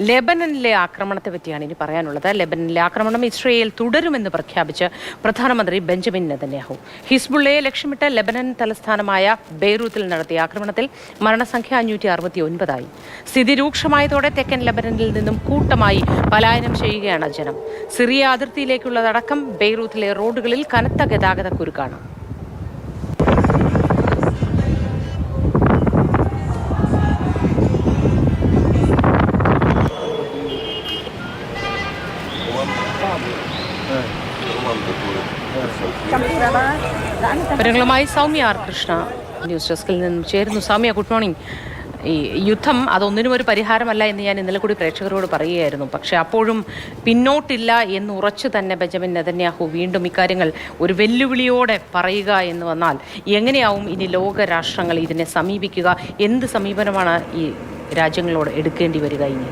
ലെബനനിലെ ആക്രമണത്തെ പറ്റിയാണ് ഇനി പറയാനുള്ളത്. ലെബനനിലെ ആക്രമണം ഇസ്രയേൽ തുടരുമെന്ന് പ്രഖ്യാപിച്ച് പ്രധാനമന്ത്രി ബെഞ്ചമിൻ നെതന്യാഹു. ഹിസ്ബുള്ളയെ ലക്ഷ്യമിട്ട് ലെബനൻ തലസ്ഥാനമായ ബെയ്റൂത്തിൽ നടത്തിയ ആക്രമണത്തിൽ മരണസംഖ്യ 569 സ്ഥിതി രൂക്ഷമായതോടെ തെക്കൻ ലെബനനിൽ നിന്നും കൂട്ടമായി പലായനം ചെയ്യുകയാണ് ജനം. സിറിയ അതിർത്തിയിലേക്കുള്ളതടക്കം ബെയ്റൂത്തിലെ റോഡുകളിൽ കനത്ത ഗതാഗത കുരുക്കാണ്. വിവരങ്ങളുമായി സൗമ്യ ആർ കൃഷ്ണ ന്യൂസ് ഡെസ്കിൽ നിന്നും ചേരുന്നു. Soumya, good morning. ഈ യുദ്ധം അതൊന്നിനും ഒരു പരിഹാരമല്ല എന്ന് ഞാൻ ഇന്നലെ കൂടി പ്രേക്ഷകരോട് പറയുകയായിരുന്നു. പക്ഷേ അപ്പോഴും പിന്നോട്ടില്ല എന്ന് ഉറച്ചു തന്നെ ബെഞ്ചമിൻ നെതന്യാഹു വീണ്ടും ഇക്കാര്യങ്ങൾ ഒരു വെല്ലുവിളിയോടെ പറയുക എന്ന് വന്നാൽ എങ്ങനെയാവും ഇനി ലോക രാഷ്ട്രങ്ങൾ ഇതിനെ സമീപിക്കുക? എന്ത് സമീപനമാണ് ഈ രാജ്യങ്ങളോട് എടുക്കേണ്ടി വരിക ഇനി?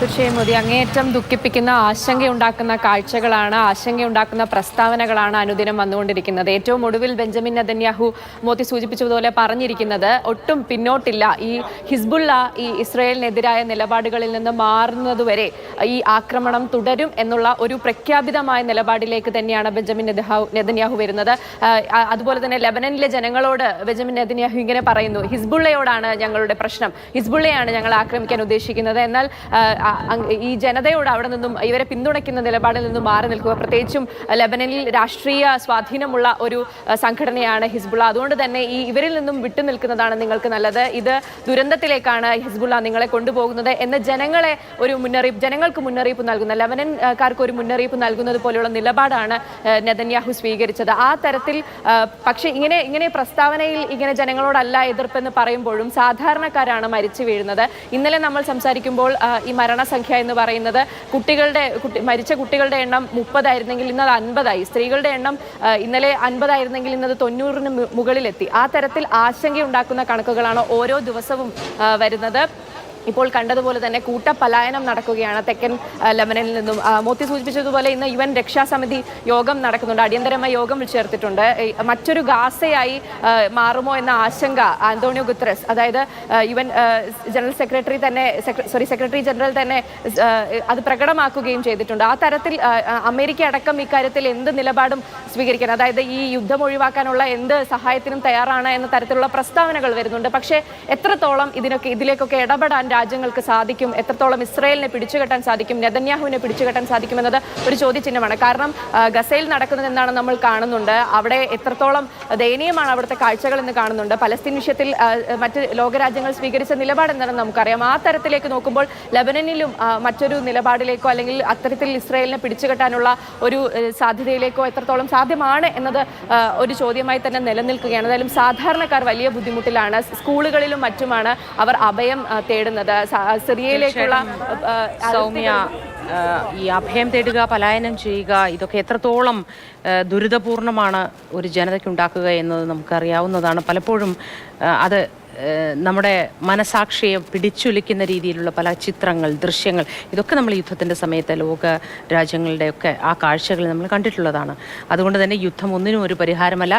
തീർച്ചയായും മോദി, അങ്ങേയറ്റം ദുഃഖിപ്പിക്കുന്ന ആശങ്കയുണ്ടാക്കുന്ന കാഴ്ചകളാണ്, ആശങ്കയുണ്ടാക്കുന്ന പ്രസ്താവനകളാണ് അനുദിനം വന്നുകൊണ്ടിരിക്കുന്നത്. ഏറ്റവും ഒടുവിൽ ബെഞ്ചമിൻ നെതന്യാഹു മോദി സൂചിപ്പിച്ചതുപോലെ പറഞ്ഞിരിക്കുന്നത് ഒട്ടും പിന്നോട്ടില്ല. ഈ ഹിസ്ബുള്ള ഈ ഇസ്രയേലിനെതിരായ നിലപാടുകളിൽ നിന്ന് മാറുന്നതുവരെ ഈ ആക്രമണം തുടരും എന്നുള്ള ഒരു പ്രഖ്യാപിതമായ നിലപാടിലേക്ക് തന്നെയാണ് ബെഞ്ചമിൻ നെതന്യാഹു വരുന്നത്. അതുപോലെ തന്നെ ലെബനനിലെ ജനങ്ങളോട് ബെഞ്ചമിൻ നെതന്യാഹു ഇങ്ങനെ പറയുന്നു: ഹിസ്ബുള്ളയോടാണ് ഞങ്ങളുടെ പ്രശ്നം, ഹിസ്ബുള്ളയാണ് ഞങ്ങൾ ആക്രമിക്കാൻ ഉദ്ദേശിക്കുന്നത്. എന്നാൽ ഈ ജനതയോട് അവിടെ നിന്നും ഇവരെ പിന്തുണയ്ക്കുന്ന നിലപാടിൽ നിന്നും മാറി നിൽക്കുക. പ്രത്യേകിച്ചും ലെബനനിൽ രാഷ്ട്രീയ സ്വാധീനമുള്ള ഒരു സംഘടനയാണ് ഹിസ്ബുള്ള. അതുകൊണ്ട് തന്നെ ഇവരിൽ നിന്നും വിട്ടു നിൽക്കുന്നതാണ് നിങ്ങൾക്ക് നല്ലത്. ഇത് ദുരന്തത്തിലേക്കാണ് ഹിസ്ബുള്ള നിങ്ങളെ കൊണ്ടുപോകുന്നത് എന്ന് ജനങ്ങൾക്ക് മുന്നറിയിപ്പ് നൽകുന്ന, ലെബനൻകാർക്ക് ഒരു മുന്നറിയിപ്പ് നൽകുന്നത് പോലെയുള്ള നിലപാടാണ് നെതന്യാഹു സ്വീകരിച്ചത്. ആ തരത്തിൽ പക്ഷേ ഇങ്ങനെ പ്രസ്താവനയിൽ ഇങ്ങനെ ജനങ്ങളോടല്ല എതിർപ്പെന്ന് പറയുമ്പോഴും സാധാരണക്കാരാണ് മരിച്ചു വീഴുന്നത്. ഇന്നലെ നമ്മൾ സംസാരിക്കുമ്പോൾ ഈ മരണസംഖ്യ എന്ന് പറയുന്നത് മരിച്ച കുട്ടികളുടെ എണ്ണം 30 ആയിരുന്നെങ്കിൽ ഇന്നത് 50 സ്ത്രീകളുടെ എണ്ണം ഇന്നലെ 50 ആയിരുന്നെങ്കിൽ ഇന്നത് 90 മുകളിലെത്തി. ആ തരത്തിൽ ആശങ്കയുണ്ടാക്കുന്ന കണക്കുകളാണ് ഓരോ ദിവസവും വരുന്നത്. ഇപ്പോൾ കണ്ടതുപോലെ തന്നെ കൂട്ടപലായനം നടക്കുകയാണ് തെക്കൻ ലെബനനിൽ നിന്നും. മോത്തി സൂചിപ്പിച്ചതുപോലെ ഇന്ന് UN രക്ഷാസമിതി യോഗം നടക്കുന്നുണ്ട്, അടിയന്തരമായി യോഗം ചേർത്തിട്ടുണ്ട്. മറ്റൊരു ഗാസയായി മാറുമോ എന്ന ആശങ്ക ആന്റോണിയോ ഗുത്രസ്, അതായത് UN സെക്രട്ടറി ജനറൽ തന്നെ അത് പ്രകടമാക്കുകയും ചെയ്തിട്ടുണ്ട്. ആ തരത്തിൽ അമേരിക്ക അടക്കം ഇക്കാര്യത്തിൽ എന്ത് നിലപാടും സ്വീകരിക്കാൻ, അതായത് ഈ യുദ്ധം ഒഴിവാക്കാനുള്ള എന്ത് സഹായത്തിനും തയ്യാറാണ് എന്ന തരത്തിലുള്ള പ്രസ്താവനകൾ വരുന്നുണ്ട്. പക്ഷേ എത്രത്തോളം ഇതിലേക്കൊക്കെ ഇടപെടാൻ രാജ്യങ്ങൾക്ക് സാധിക്കും, എത്രത്തോളം ഇസ്രയേലിനെ പിടിച്ചുകെട്ടാൻ സാധിക്കും, നെതന്യാഹുവിനെ പിടിച്ചുകെട്ടാൻ സാധിക്കുമെന്നത് ഒരു ചോദ്യചിഹ്നമാണ്. കാരണം ഗസയിൽ നടക്കുന്നത് എന്താണ് നമ്മൾ കാണുന്നുണ്ട്. അവിടെ എത്രത്തോളം ദയനീയമാണ് അവിടുത്തെ കാഴ്ചകൾ എന്ന് കാണുന്നുണ്ട്. പലസ്തീൻ വിഷയത്തിൽ മറ്റ് ലോകരാജ്യങ്ങൾ സ്വീകരിച്ച നിലപാട് എന്താണെന്ന് നമുക്കറിയാം. ആ തരത്തിലേക്ക് നോക്കുമ്പോൾ ലെബനനിലും മറ്റൊരു നിലപാടിലേക്കോ അല്ലെങ്കിൽ അത്തരത്തിൽ ഇസ്രയേലിനെ പിടിച്ചുകെട്ടാനുള്ള ഒരു സാധ്യതയിലേക്കോ എത്രത്തോളം സാധ്യമാണ് എന്നത് ഒരു ചോദ്യമായി തന്നെ നിലനിൽക്കുകയാണ്. എന്തായാലും സാധാരണക്കാർ വലിയ ബുദ്ധിമുട്ടിലാണ്. സ്കൂളുകളിലും മറ്റുമാണ് അവർ അഭയം തേടുന്നത്. സിറിയയിലേക്കുള്ള സൗമ്യ, ഈ അഭയം തേടുക, പലായനം ചെയ്യുക, ഇതൊക്കെ എത്രത്തോളം ദുരിതപൂർണമാണ് ഒരു ജനതയ്ക്കുണ്ടാക്കുക എന്നത് നമുക്കറിയാവുന്നതാണ്. പലപ്പോഴും അത് നമ്മുടെ മനസാക്ഷിയെ പിടിച്ചുലിക്കുന്ന രീതിയിലുള്ള പല ചിത്രങ്ങൾ, ദൃശ്യങ്ങൾ, ഇതൊക്കെ നമ്മൾ യുദ്ധത്തിൻ്റെ സമയത്ത് ലോക രാജ്യങ്ങളുടെയൊക്കെ ആ കാഴ്ചകൾ നമ്മൾ കണ്ടിട്ടുള്ളതാണ്. അതുകൊണ്ട് തന്നെ യുദ്ധം ഒന്നിനും ഒരു പരിഹാരമല്ല.